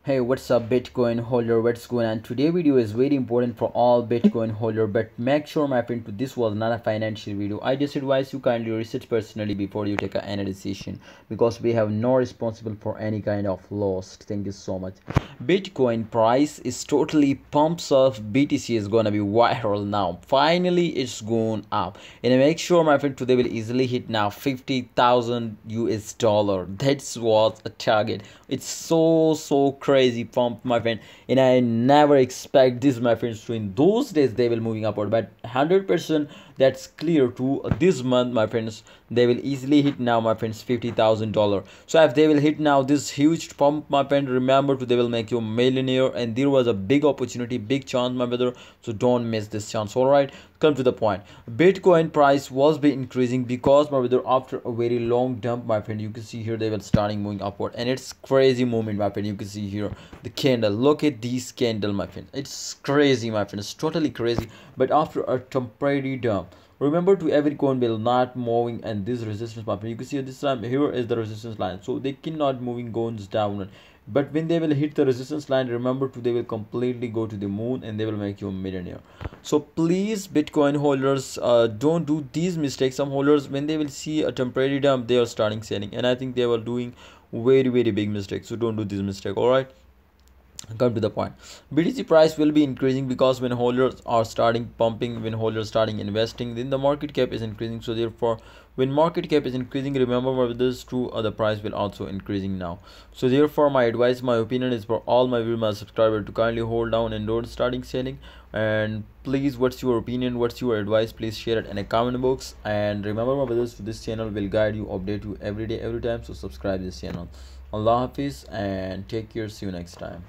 Hey, what's up Bitcoin holder, what's going on? Today video is very important for all Bitcoin holder, but make sure my friend this was not a financial video. I just advise you kindly research personally before you take any decision, because we have no responsible for any kind of loss. Thank you so much. Bitcoin price is totally pumps up. BTC is gonna be viral now. Finally it's going up, and make sure my friend today will easily hit now 50,000 US dollar. That's was a target. It's so crazy pump, my friend, and I never expect this, my friends, to in those days they will moving upward, but 100% that's clear to this month, my friends, they will easily hit now, my friends, $50,000. So if they will hit now this huge pump, my friend, remember to they will make you a millionaire, and there was a big opportunity, big chance, my brother, so don't miss this chance. All right, come to the point. Bitcoin price was be increasing because, my brother, after a very long dump, my friend, you can see here they were starting moving upward, and it's crazy movement, my friend. You can see here the candle, look at this candle, my friend, it's crazy, my friend, it's totally crazy. But after a temporary dump, remember to every coin will not moving, and this resistance, my friend, you can see this time here is the resistance line, so they cannot moving goes down. But when they will hit the resistance line, remember to they will completely go to the moon, and they will make you a millionaire. So please Bitcoin holders, don't do these mistakes. Some holders, when they will see a temporary dump, they are starting selling, and I think they were doing very big mistakes. So don't do this mistake. All right, come to the point. BTC price will be increasing because when holders are starting pumping, when holders starting investing, then the market cap is increasing. So therefore, when market cap is increasing, remember with this true, the price will also increasing now. So therefore, my advice, my opinion is for all my viewers, my subscribers, to kindly hold down and don't starting selling. And please, what's your opinion, what's your advice, please share it in a comment box. And remember, my brothers, this channel will guide you, update you every day, every time. So subscribe this channel. Allah Hafiz and take care. See you next time.